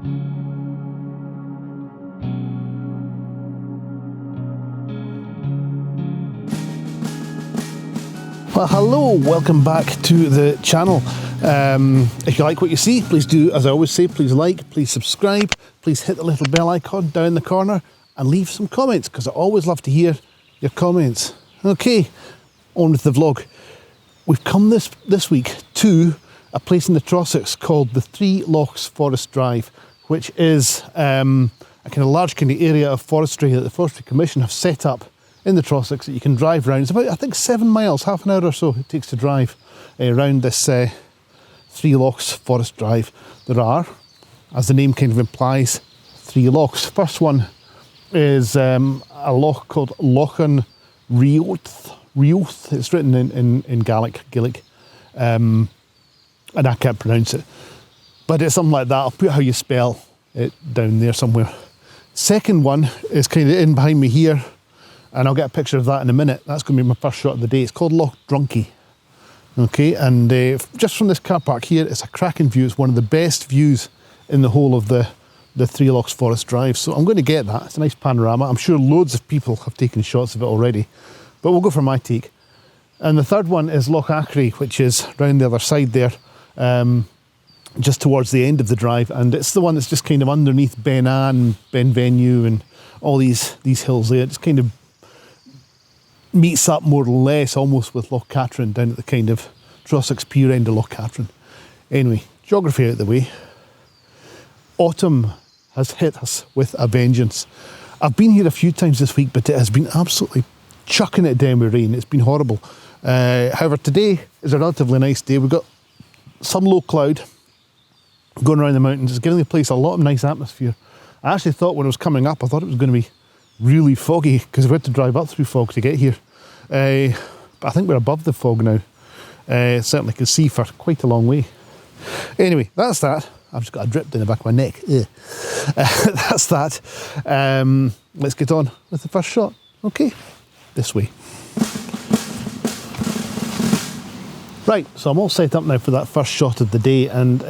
Well, hello, welcome back to the channel. If you like what you see, please do, as I always say, please like, please subscribe, please hit the little bell icon down the corner and leave some comments, because I always love to hear your comments. Okay, on with the vlog. We've come this week to a place in the Trossachs called the Three Lochs Forest Drive, which is a kind of large kind of area of forestry that the Forestry Commission have set up in the Trossachs that you can drive around. It's about, I think, 7 miles, half an hour or so it takes to drive around this Three Lochs Forest Drive. There are, as the name kind of implies, 3 lochs. First one is a loch called Lothian Photographers. It's written in Gaelic, and I can't pronounce it, but it's something like that. I'll put how you spell it down there somewhere. Second one is kind of in behind me here, and I'll get a picture of that in a minute. That's going to be my first shot of the day. It's called Loch Drunkie. Okay, and just from this car park here, it's a cracking view. It's one of the best views in the whole of the Three Lochs Forest Drive. So I'm going to get that. It's a nice panorama. I'm sure loads of people have taken shots of it already, but we'll go for my take. And the third one is Loch Drunkie, which is round the other side there, just towards the end of the drive. And it's the one that's just kind of underneath Ben Ann, Ben Venue, and all these hills there. It's kind of meets up more or less almost with Loch 𝐚𝐿𝐴 down at the kind of Trossachs pier end of Loch 𝐚𝐿𝐴. Anyway, geography out the way. Autumn has hit us with a vengeance. I've been here a few times this week, but it has been absolutely chucking it down with rain. It's been horrible. However, today is a relatively nice day. We've got some low cloud going around the mountains. It's giving the place a lot of nice atmosphere. I actually thought when I was coming up, I thought it was going to be really foggy, because we had to drive up through fog to get here. But I think we're above the fog now. Certainly can see for quite a long way. Anyway, that's that. I've just got a drip down the back of my neck. That's that. Let's get on with the first shot. Okay, this way. Right, so I'm all set up now for that first shot of the day, and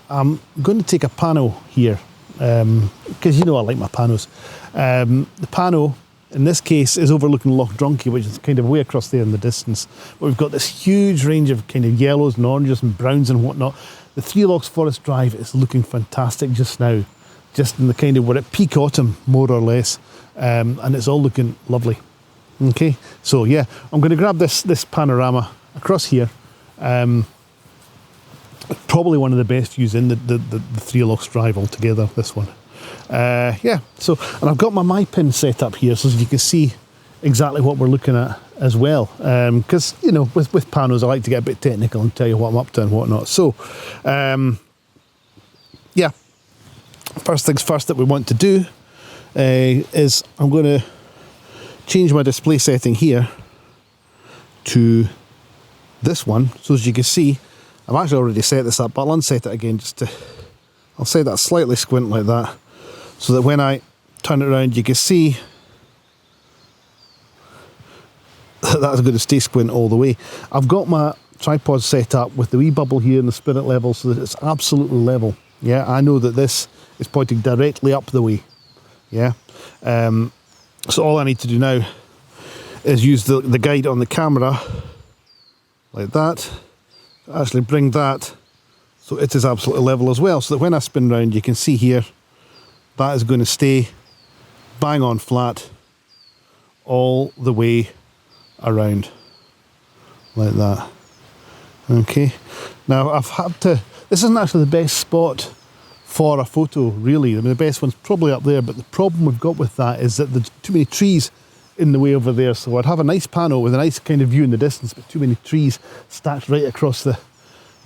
I'm going to take a pano here, because you know I like my panos. The pano in this case is overlooking Loch Drunkie, which is kind of way across there in the distance. But we've got this huge range of kind of yellows and oranges and browns and whatnot. The Three Lochs Forest Drive is looking fantastic just now, just in the kind of, we're at peak autumn more or less, and it's all looking lovely. Okay, so yeah, I'm going to grab this panorama across here. Probably one of the best views in the Three Lochs Drive altogether, this one. Yeah, so, and I've got my pin set up here so you can see exactly what we're looking at as well, because you know, with panos I like to get a bit technical and tell you what I'm up to and whatnot. So yeah, first things first that we want to do is I'm going to change my display setting here to this one. So as you can see, I've actually already set this up, but I'll unset it again I'll set that slightly squint like that, so that when I turn it around you can see that's going to stay squint all the way. I've got my tripod set up with the wee bubble here and the spirit level so that it's absolutely level. Yeah, I know that this is pointing directly up the way. Yeah, so all I need to do now is use the guide on the camera like that, actually bring that so it is absolutely level as well, so that when I spin round you can see here that is going to stay bang on flat all the way around like that. Okay, now I've had to, this isn't actually the best spot for a photo really. I mean, the best one's probably up there, but the problem we've got with that is that there's too many trees in the way over there. So I'd have a nice pano with a nice kind of view in the distance, but too many trees stacked right across the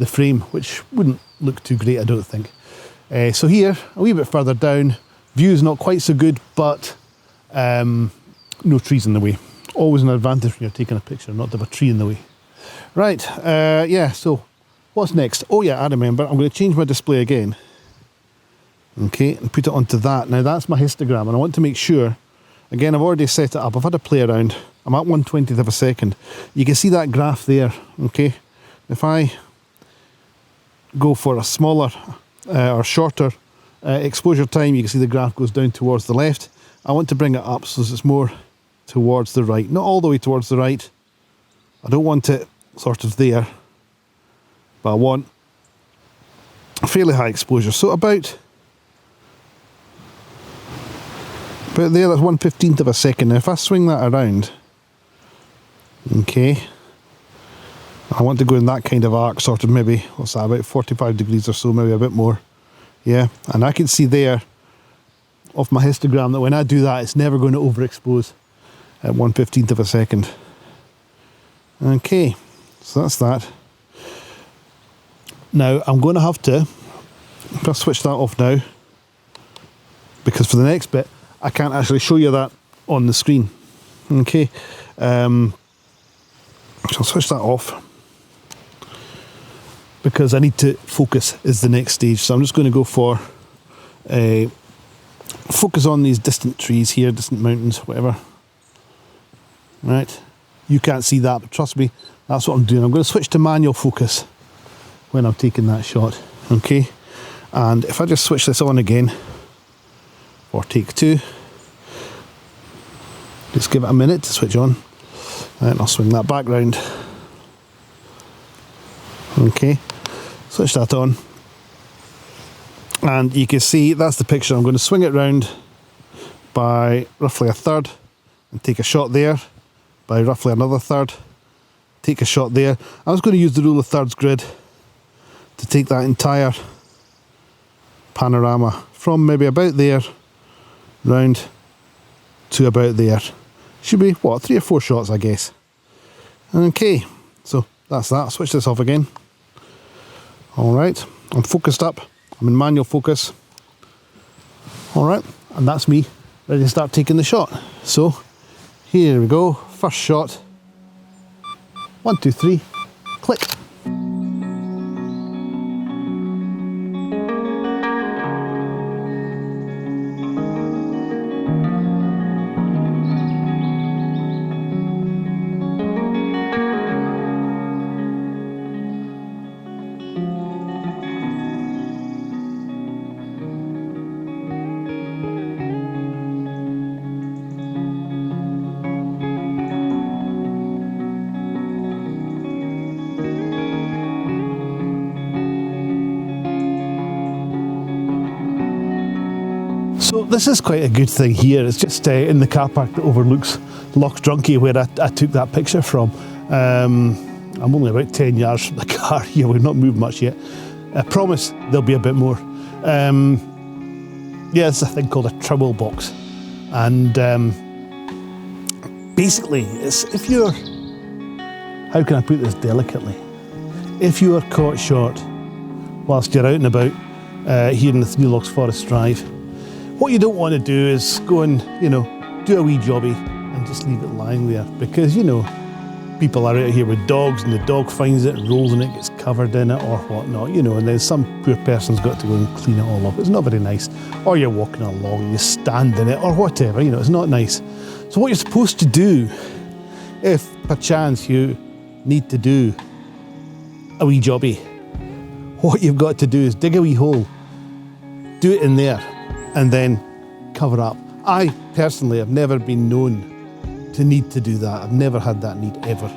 frame, which wouldn't look too great, I don't think. So here, a wee bit further down, view's not quite so good, but no trees in the way. Always an advantage when you're taking a picture, not to have a tree in the way. Right, yeah, so what's next? Oh yeah, I remember, I'm going to change my display again. Okay, and put it onto that. Now that's my histogram, and I want to make sure, again, I've already set it up, I've had a play around, I'm at 1/20th of a second. You can see that graph there, okay? If I go for a smaller or shorter exposure time, you can see the graph goes down towards the left. I want to bring it up so it's more towards the right, not all the way towards the right. I don't want it sort of there, but I want a fairly high exposure. So about there, that's 1/15 of a second. Now if I swing that around, okay, I want to go in that kind of arc, sort of maybe, what's that, about 45 degrees or so, maybe a bit more. Yeah, and I can see there off my histogram that when I do that, it's never going to overexpose at 1/15 of a second. Okay, so that's that. Now I'm going to have to, if I switch that off now, because for the next bit, I can't actually show you that on the screen. Okay, so I'll switch that off because I need to focus is the next stage. So I'm just going to go for a focus on these distant trees here, distant mountains, whatever. Right, you can't see that, but trust me, that's what I'm doing. I'm going to switch to manual focus when I'm taking that shot. Okay, and if I just switch this on again for take 2, just give it a minute to switch on, and I'll swing that back round. Okay, switch that on, and you can see that's the picture. I'm going to swing it round by roughly a third and take a shot there, by roughly another third, take a shot there. I'm just going to use the rule of thirds grid to take that entire panorama from maybe about there round to about there. Should be, what, 3 or 4 shots, I guess. Okay, so that's that. Switch this off again. Alright, I'm focused up. I'm in manual focus. Alright, and that's me ready to start taking the shot. So, here we go. First shot. 1, 2, 3. Click. So this is quite a good thing here. It's just in the car park that overlooks Loch Drunkie, where I took that picture from. I'm only about 10 yards from the car here. We've not moved much yet. I promise there'll be a bit more. Yeah, it's a thing called a trowel box. And basically, it's if you're, how can I put this delicately? If you are caught short whilst you're out and about here in the Three Lochs Forest Drive, what you don't want to do is go and, you know, do a wee jobby and just leave it lying there, because, you know, people are out here with dogs and the dog finds it and rolls in it, gets covered in it or whatnot, you know, and then some poor person's got to go and clean it all up. It's not very nice. Or you're walking along and you stand in it or whatever, you know, it's not nice. So what you're supposed to do, if perchance you need to do a wee jobby, what you've got to do is dig a wee hole, do it in there, and then cover up. I personally have never been known to need to do that. I've never had that need ever.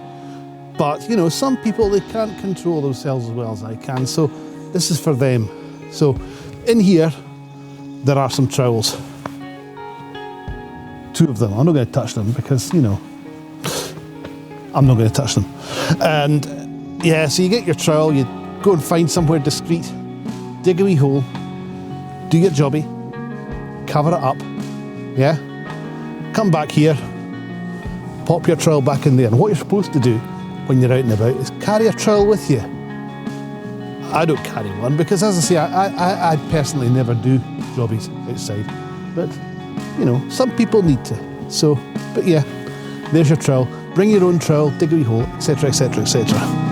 But, you know, some people, they can't control themselves as well as I can, so this is for them. So in here, there are some trowels. 2 of them. I'm not going to touch them because, you know, I'm not going to touch them. And yeah, so you get your trowel, you go and find somewhere discreet, dig a wee hole, do your jobby, cover it up, yeah? Come back here, pop your trowel back in there. And what you're supposed to do when you're out and about is carry a trowel with you. I don't carry one because, as I say, I personally never do jobbies outside. But, you know, some people need to. So, but yeah, there's your trowel. Bring your own trowel, dig a wee hole, etc, etc, etc.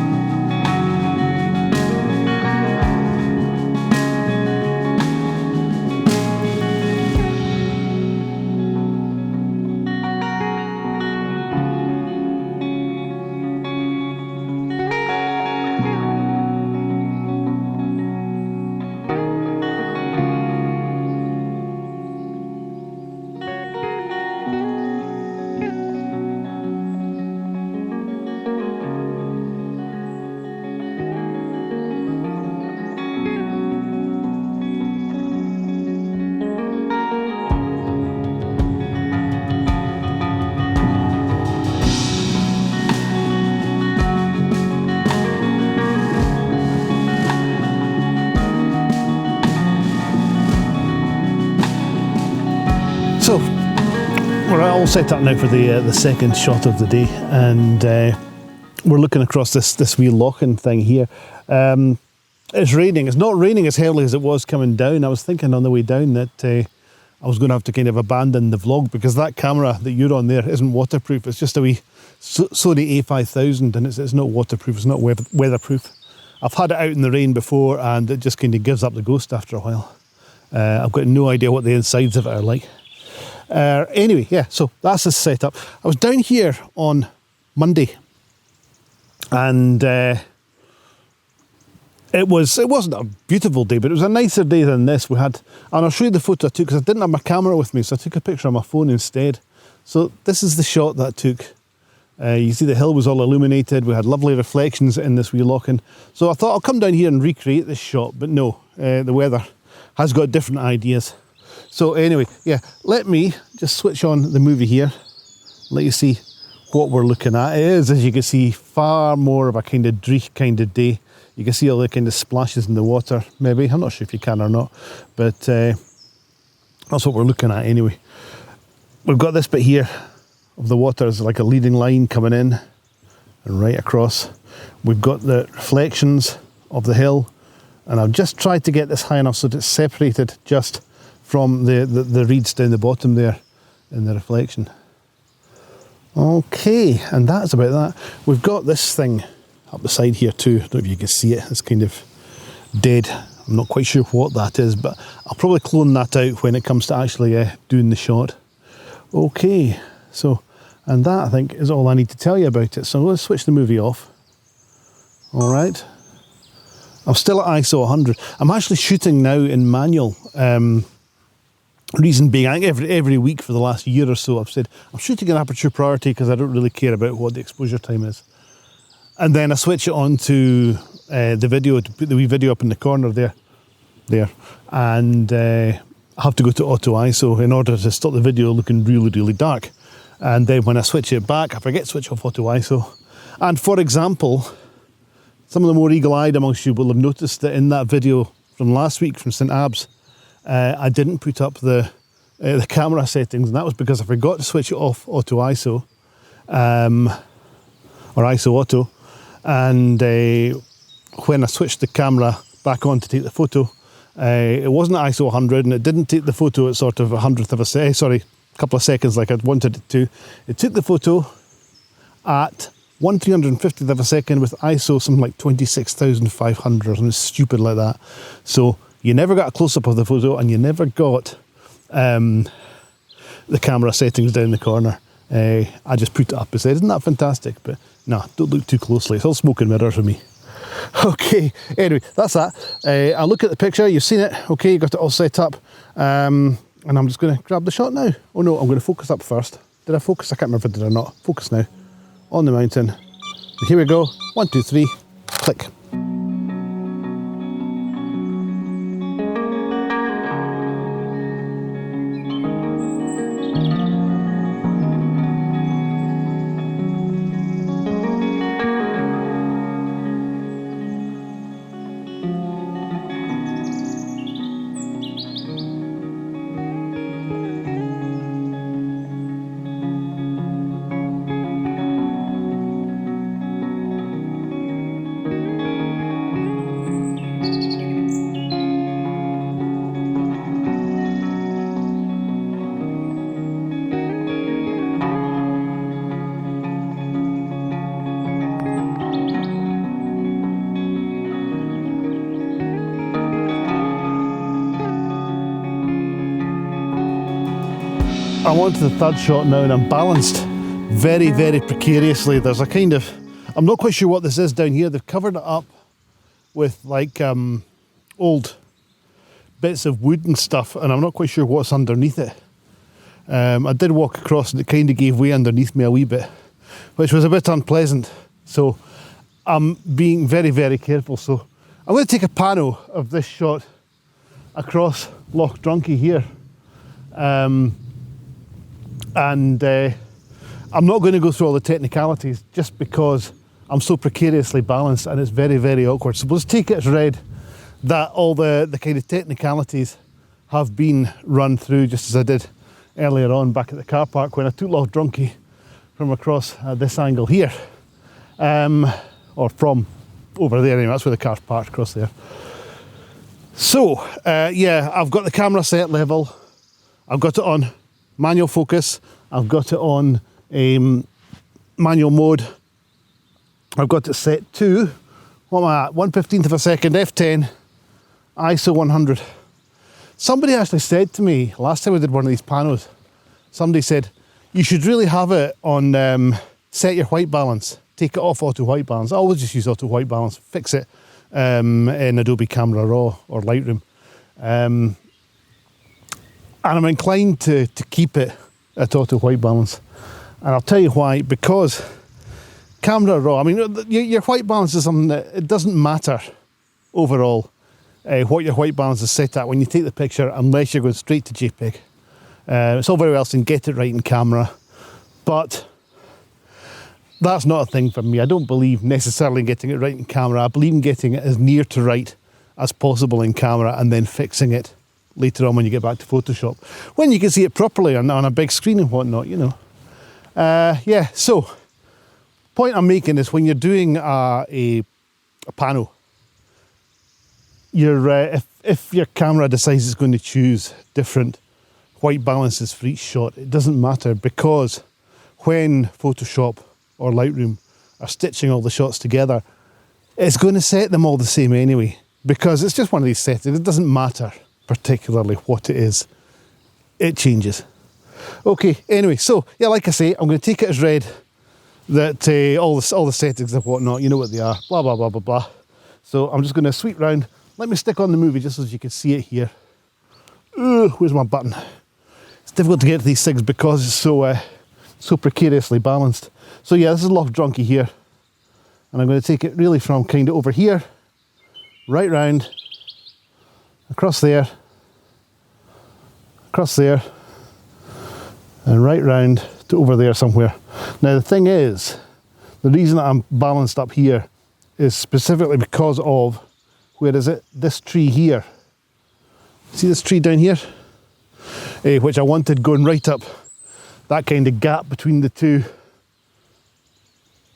So we're all set up now for the second shot of the day, and we're looking across this wee Loching thing here. It's raining. It's not raining as heavily as it was coming down. I was thinking on the way down that I was going to have to kind of abandon the vlog because that camera that you're on there isn't waterproof. It's just a wee Sony A5000, and it's not waterproof. It's not weatherproof. I've had it out in the rain before, and it just kind of gives up the ghost after a while. I've got no idea what the insides of it are like. Anyway, yeah, so that's the setup. I was down here on Monday, and it wasn't a beautiful day, but it was a nicer day than this. We had, and I'll show you the photo I took because I didn't have my camera with me, so I took a picture on my phone instead. So this is the shot that I took. You see the hill was all illuminated. We had lovely reflections in this wee Loching. So I thought I'll come down here and recreate this shot, but no, the weather has got different ideas. So anyway, yeah, let me just switch on the movie here, let you see what we're looking at. It is, as you can see, far more of a kind of dreich kind of day. You can see all the kind of splashes in the water, maybe. I'm not sure if you can or not, but that's what we're looking at anyway. We've got this bit here of the water as like a leading line coming in and right across. We've got the reflections of the hill, and I've just tried to get this high enough so that it's separated just from the reeds down the bottom there in the reflection. Okay, and that's about that. We've got this thing up the side here too. I don't know if you can see it. It's kind of dead. I'm not quite sure what that is, but I'll probably clone that out when it comes to actually doing the shot. Okay, so, and that I think is all I need to tell you about it. So let's switch the movie off. All right. I'm still at ISO 100. I'm actually shooting now in manual. Reason being, I think every week for the last year or so I've said I'm shooting in aperture priority because I don't really care about what the exposure time is. And then I switch it on to the video, to put the wee video up in the corner there. And I have to go to auto ISO in order to stop the video looking really, really dark. And then when I switch it back, I forget to switch off auto ISO. And for example, some of the more eagle-eyed amongst you will have noticed that in that video from last week from St Abbs, I didn't put up the camera settings, and that was because I forgot to switch it off auto ISO, or ISO auto, and when I switched the camera back on to take the photo, it wasn't at ISO 100, and it didn't take the photo at sort of a couple of seconds like I'd wanted it to. It took the photo at 1/350th of a second with ISO something like 26,500, something stupid like that. So you never got a close-up of the photo, and you never got the camera settings down the corner. I just put it up and said, isn't that fantastic? But no, don't look too closely. It's all smoke and mirrors for me. Okay, anyway, that's that. I'll look at the picture. You've seen it. Okay, you got it all set up. And I'm just going to grab the shot now. Oh no, I'm going to focus up first. Did I focus? I can't remember if I did or not. Focus now. On the mountain. And here we go. 1, 2, 3. Click. I'm on to the third shot now, and I'm balanced very, very precariously. There's a kind of, I'm not quite sure what this is down here. They've covered it up with like old bits of wood and stuff, and I'm not quite sure what's underneath it. I did walk across and it kind of gave way underneath me a wee bit, which was a bit unpleasant. So I'm being very, very careful. So I'm going to take a pano of this shot across Loch Drunkie here. And I'm not going to go through all the technicalities just because I'm so precariously balanced and it's very, very awkward. So let's take it as read that all the kind of technicalities have been run through just as I did earlier on back at the car park when I took Loch Drunkie from across this angle here, or from over there anyway. That's where the car's parked, across there. So yeah, I've got the camera set level, I've got it on manual focus, I've got it on manual mode, I've got it set to, what am I at, 1/15 of a second, f10, ISO 100. Somebody actually said to me, last time I did one of these Panos, somebody said, you should really have it on set your white balance, take it off auto white balance. I always just use auto white balance, fix it in Adobe Camera Raw or Lightroom. And I'm inclined to keep it at auto white balance. And I'll tell you why, because Camera Raw, I mean, your white balance is something that it doesn't matter overall what your white balance is set at when you take the picture, unless you're going straight to JPEG. It's all very well saying get it right in camera, but that's not a thing for me. I don't believe necessarily in getting it right in camera. I believe in getting it as near to right as possible in camera and then fixing it later on when you get back to Photoshop, when you can see it properly on a big screen and whatnot, you know. Yeah, so point I'm making is when you're doing a pano, if your camera decides it's going to choose different white balances for each shot, it doesn't matter, because when Photoshop or Lightroom are stitching all the shots together, it's going to set them all the same anyway, because it's just one of these settings. It doesn't matter particularly what it is, it changes. Okay, anyway, so yeah, like I say, I'm going to take it as read that all the settings and whatnot, you know what they are, blah blah blah blah blah. So I'm just going to sweep round. Let me stick on the movie just so you can see it here. Where's my button? It's difficult to get to these things because it's so precariously balanced. So yeah, this is Loch Drunkie here, and I'm going to take it really from kind of over here, right round, across there, and right round to over there somewhere. Now the thing is, the reason that I'm balanced up here is specifically because of, where is it? This tree here. See this tree down here? Which I wanted going right up that kind of gap between the two,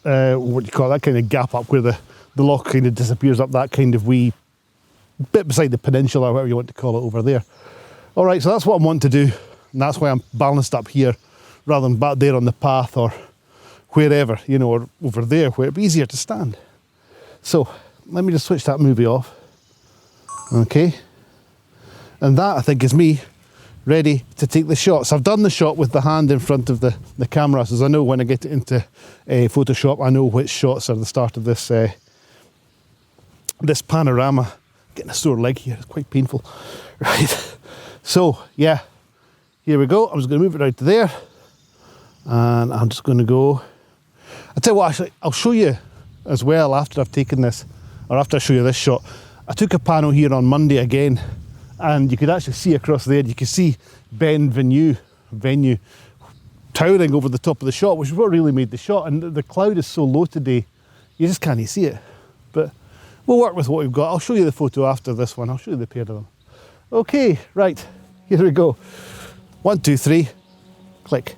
what do you call it? That kind of gap up where the loch kind of disappears up that kind of wee bit beside the peninsula, or whatever you want to call it, over there. All right, so that's what I want to do, and that's why I'm balanced up here rather than back there on the path or wherever, you know, or over there where it'd be easier to stand. So let me just switch that movie off. Okay, and that, I think, is me ready to take the shots. I've done the shot with the hand in front of the camera, so I know when I get it into Photoshop, I know which shots are the start of this this panorama. Getting a sore leg here, it's quite painful. Right, so yeah, here we go. I'm just going to move it out to there, and I'm just going to go. I'll tell you what, actually, I'll show you as well after I've taken this, or after I show you this shot. I took a pano here on Monday again, and you could actually see across there, you could see Ben Venue towering over the top of the shot, which is what really made the shot. And the cloud is so low today, you just can't see it. But we'll work with what we've got. I'll show you the photo after this one. I'll show you the pair of them. Okay, right, here we go. 1, 2, 3, click.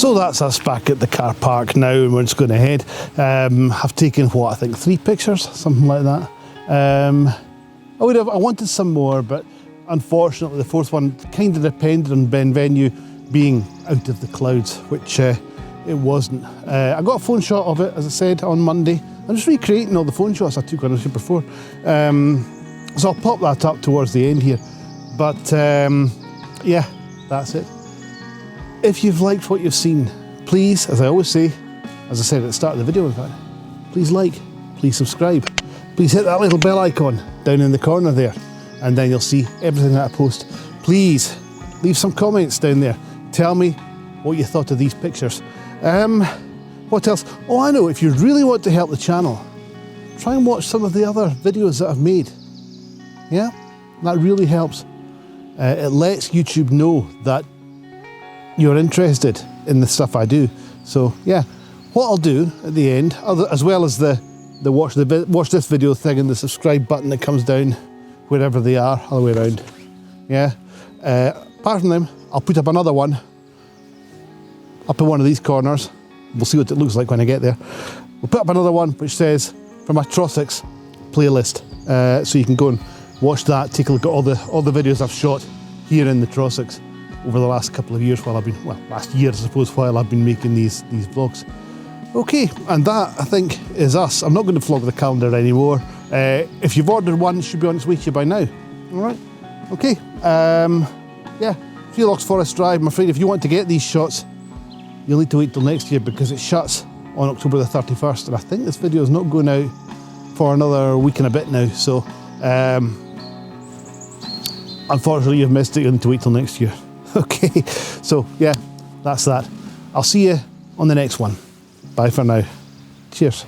So that's us back at the car park now, and we're just going ahead. I've taken, what, I think 3 pictures, something like that. I wanted some more, but unfortunately the 4th one kind of depended on Benvenue being out of the clouds, which it wasn't. I got a phone shot of it, as I said, on Monday. I'm just recreating all the phone shots I took on it before. So I'll pop that up towards the end here. But yeah, that's it. If you've liked what you've seen, please, as I always say, as I said at the start of the video in fact, please like, please subscribe, please hit that little bell icon down in the corner there, and then you'll see everything that I post. Please leave some comments down there. Tell me what you thought of these pictures. What else? Oh, I know, if you really want to help the channel, try and watch some of the other videos that I've made. Yeah, that really helps. It lets YouTube know that you're interested in the stuff I do. So yeah, what I'll do at the end, as well as the watch this video thing and the subscribe button that comes down wherever they are, all the way around. Yeah. Apart from them, I'll put up another one up in one of these corners. We'll see what it looks like when I get there. We'll put up another one which says for my Trossachs playlist, so you can go and watch that. Take a look at all the videos I've shot here in the Trossachs over the last couple of years, last year I suppose, while I've been making these vlogs. Okay, and that I think is us. I'm not going to vlog the calendar anymore. If you've ordered one, it should be on its way to you by now. All right. Okay. Yeah. 3 Lochs Forest Drive. I'm afraid if you want to get these shots, you'll need to wait till next year because it shuts on October the 31st, and I think this video is not going out for another week and a bit now. So, unfortunately, you've missed it. You'll need to wait till next year. Okay. So yeah, that's that. I'll see you on the next one. Bye for now. Cheers.